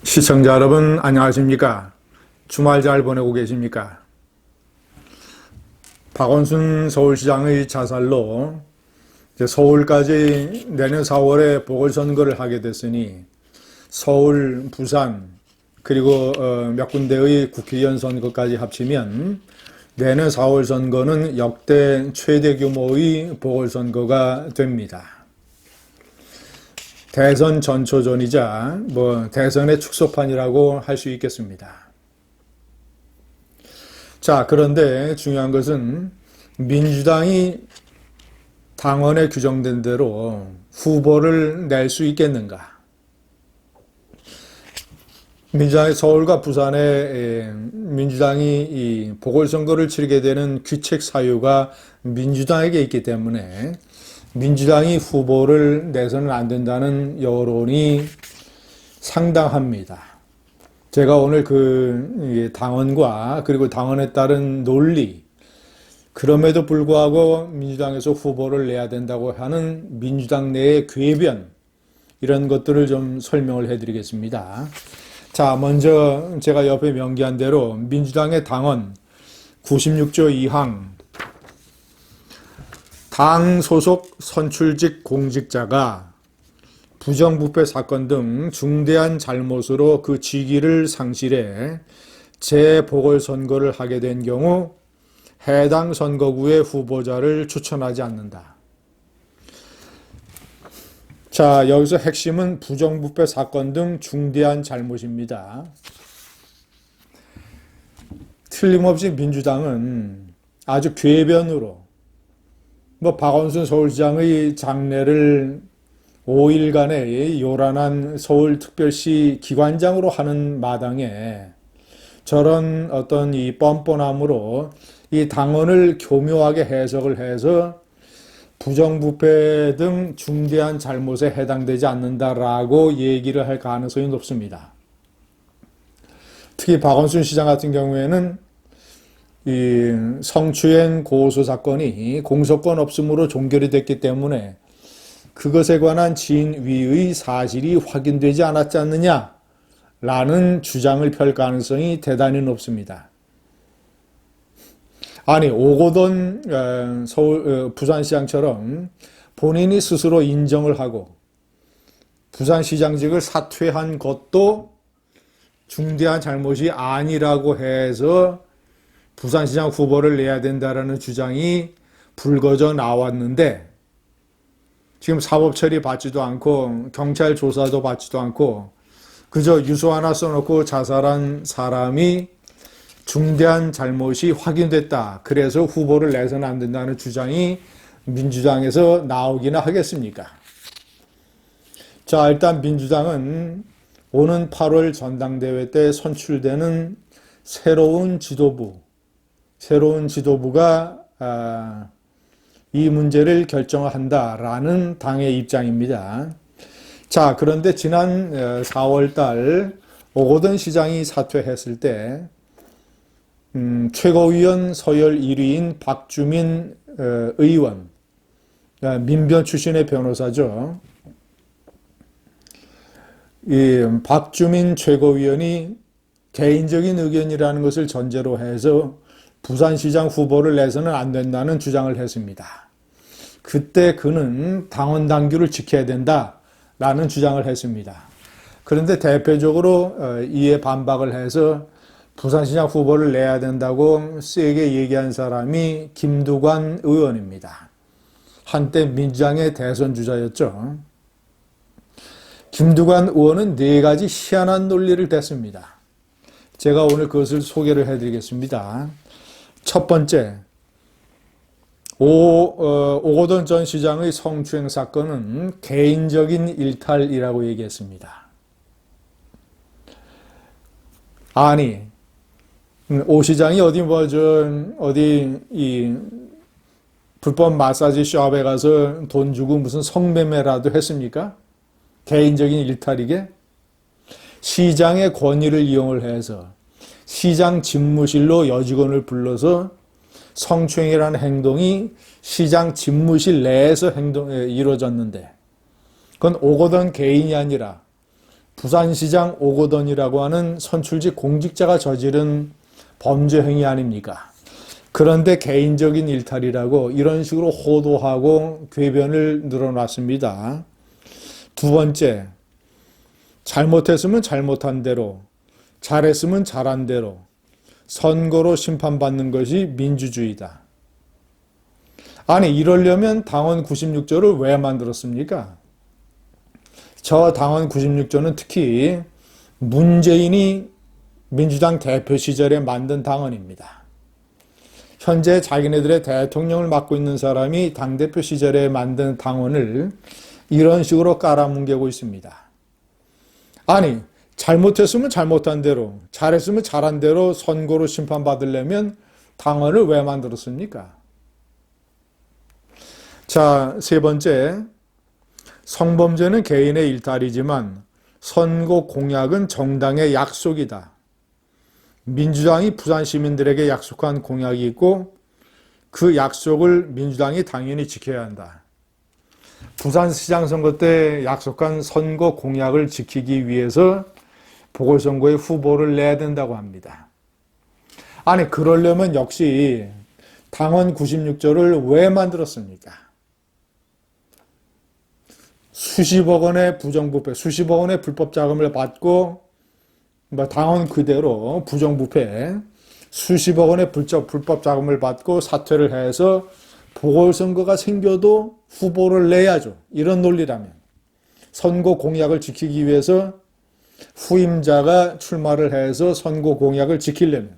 시청자 여러분 안녕하십니까? 주말 잘 보내고 계십니까? 박원순 서울시장의 자살로 이제 서울까지 내년 4월에 보궐선거를 하게 됐으니 서울, 부산 그리고 몇 군데의 국회의원 선거까지 합치면 내년 4월 선거는 역대 최대 규모의 보궐선거가 됩니다. 대선 전초전이자 대선의 축소판이라고 할 수 있겠습니다. 자, 그런데 중요한 것은 민주당이 당원에 규정된 대로 후보를 낼 수 있겠는가? 민주당이 서울과 부산에 민주당이 이 보궐선거를 치르게 되는 귀책 사유가 민주당에게 있기 때문에 민주당이 후보를 내서는 안 된다는 여론이 상당합니다. 제가 오늘 그 당원과 그리고 당원에 따른 논리, 그럼에도 불구하고 민주당에서 후보를 내야 된다고 하는 민주당 내의 궤변, 이런 것들을 좀 설명을 해드리겠습니다. 자, 먼저 제가 옆에 명기한 대로 민주당의 당원 96조 2항 당 소속 선출직 공직자가 부정부패 사건 등 중대한 잘못으로 그 직위를 상실해 재보궐선거를 하게 된 경우 해당 선거구의 후보자를 추천하지 않는다. 자, 여기서 핵심은 부정부패 사건 등 중대한 잘못입니다. 틀림없이 민주당은 아주 궤변으로 박원순 서울시장의 장례를 5일간의 요란한 서울특별시 기관장으로 하는 마당에 저런 어떤 이 뻔뻔함으로 이 당원을 교묘하게 해석을 해서 부정부패 등 중대한 잘못에 해당되지 않는다라고 얘기를 할 가능성이 높습니다. 특히 박원순 시장 같은 경우에는 이 성추행 고소 사건이 공소권 없음으로 종결이 됐기 때문에 그것에 관한 진위의 사실이 확인되지 않았지 않느냐라는 주장을 펼 가능성이 대단히 높습니다. 아니, 오거돈 부산시장처럼 본인이 스스로 인정을 하고 부산시장직을 사퇴한 것도 중대한 잘못이 아니라고 해서 부산시장 후보를 내야 된다라는 주장이 불거져 나왔는데 지금 사법 처리 받지도 않고 경찰 조사도 받지도 않고 그저 유서 하나 써놓고 자살한 사람이 중대한 잘못이 확인됐다. 그래서 후보를 내서는 안 된다는 주장이 민주당에서 나오기나 하겠습니까? 자, 일단 민주당은 오는 8월 전당대회 때 선출되는 새로운 지도부가 이 문제를 결정한다라는 당의 입장입니다. 자, 그런데 지난 4월 달 오거돈 시장이 사퇴했을 때 최고위원 서열 1위인 박주민 의원, 민변 출신의 변호사죠. 이 박주민 최고위원이 개인적인 의견이라는 것을 전제로 해서 부산시장 후보를 내서는 안 된다는 주장을 했습니다. 그때 그는 당원 당규를 지켜야 된다라는 주장을 했습니다. 그런데 대표적으로 이에 반박을 해서 부산시장 후보를 내야 된다고 세게 얘기한 사람이 김두관 의원입니다. 한때 민주당의 대선 주자였죠. 김두관 의원은 4가지 희한한 논리를 댔습니다. 제가 오늘 그것을 소개를 해드리겠습니다. 첫 번째, 오거돈 전 시장의 성추행 사건은 개인적인 일탈이라고 얘기했습니다. 아니, 오 시장이 어디 불법 마사지 숍에 가서 돈 주고 무슨 성매매라도 했습니까? 개인적인 일탈이게? 시장의 권위를 이용을 해서 시장 집무실로 여직원을 불러서 성추행이라는 행동이 시장 집무실 내에서 이루어졌는데 그건 오거돈 개인이 아니라 부산시장 오거돈이라고 하는 선출직 공직자가 저지른 범죄 행위 아닙니까? 그런데 개인적인 일탈이라고 이런 식으로 호도하고 궤변을 늘어놨습니다. 두 번째, 잘못했으면 잘못한 대로, 잘했으면 잘한 대로 선거로 심판받는 것이 민주주의다. 아니, 이러려면 당원 96조를 왜 만들었습니까? 저 당원 96조는 특히 문재인이 민주당 대표 시절에 만든 당원입니다. 현재 자기네들의 대통령을 맡고 있는 사람이 당대표 시절에 만든 당원을 이런 식으로 깔아뭉개고 있습니다. 아니, 잘못했으면 잘못한 대로, 잘했으면 잘한 대로 선거로 심판받으려면 당원을 왜 만들었습니까? 자, 세 번째, 성범죄는 개인의 일탈이지만 선거 공약은 정당의 약속이다. 민주당이 부산 시민들에게 약속한 공약이 있고 그 약속을 민주당이 당연히 지켜야 한다. 부산시장 선거 때 약속한 선거 공약을 지키기 위해서 보궐선거에 후보를 내야 된다고 합니다. 아니, 그러려면 역시 당원 96조를 왜 만들었습니까? 수십억 원의 부정부패, 수십억 원의 불법 자금을 받고 당원 그대로 부정부패, 수십억 원의 불법 자금을 받고 사퇴를 해서 보궐선거가 생겨도 후보를 내야죠. 이런 논리라면. 선거 공약을 지키기 위해서 후임자가 출마를 해서 선거 공약을 지키려면.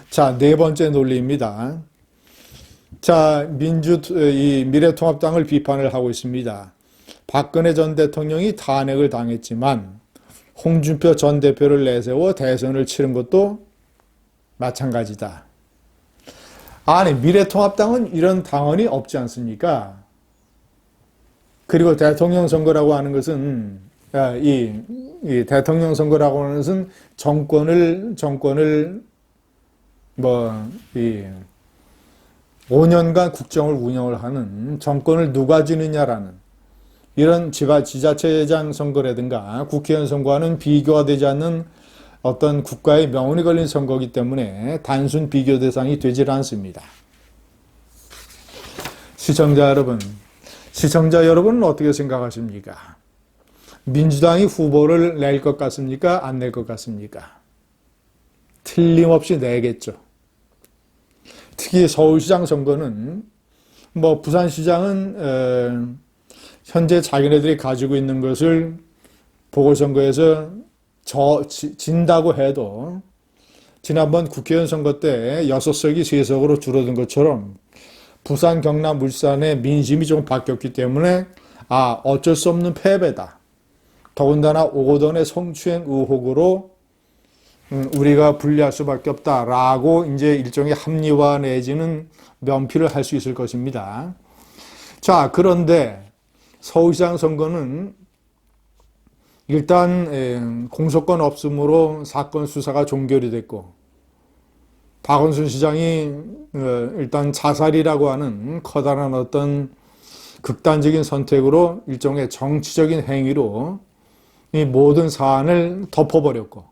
자, 네 번째 논리입니다. 자, 이 미래통합당을 비판을 하고 있습니다. 박근혜 전 대통령이 탄핵을 당했지만 홍준표 전 대표를 내세워 대선을 치른 것도 마찬가지다. 아니, 미래통합당은 이런 당원이 없지 않습니까? 그리고 대통령 선거라고 하는 것은 이 대통령 선거라고 하는 것은 정권을 5년간 국정을 운영을 하는 정권을 누가 지느냐라는 이런 지자체장 선거라든가 국회의원 선거와는 비교가 되지 않는 어떤 국가의 명운이 걸린 선거이기 때문에 단순 비교 대상이 되질 않습니다. 시청자 여러분은 어떻게 생각하십니까? 민주당이 후보를 낼 것 같습니까? 안 낼 것 같습니까? 틀림없이 내겠죠. 특히 서울시장 선거는 부산시장은 현재 자기네들이 가지고 있는 것을 보궐선거에서 진다고 해도 지난번 국회의원 선거 때 6석이 3석으로 줄어든 것처럼 부산, 경남, 울산의 민심이 좀 바뀌었기 때문에 어쩔 수 없는 패배다. 더군다나 오거돈의 성추행 의혹으로 우리가 분리할 수밖에 없다라고 이제 일종의 합리화 내지는 면피를 할 수 있을 것입니다. 자, 그런데 서울시장 선거는 일단 공소권 없음으로 사건 수사가 종결이 됐고 박원순 시장이 일단 자살이라고 하는 커다란 어떤 극단적인 선택으로 일종의 정치적인 행위로 이 모든 사안을 덮어버렸고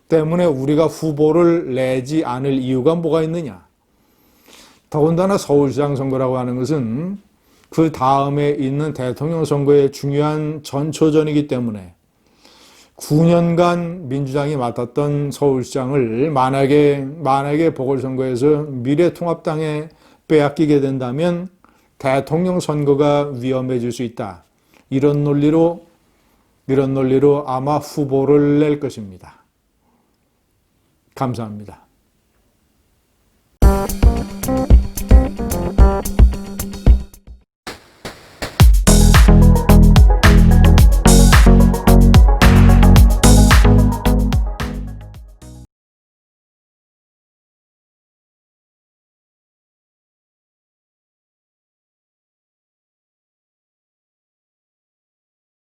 때문에 우리가 후보를 내지 않을 이유가 뭐가 있느냐. 더군다나 서울시장 선거라고 하는 것은 그 다음에 있는 대통령 선거의 중요한 전초전이기 때문에 9년간 민주당이 맡았던 서울시장을 만약에 보궐선거에서 미래통합당에 빼앗기게 된다면 대통령 선거가 위험해질 수 있다. 이런 논리로 아마 후보를 낼 것입니다. 감사합니다.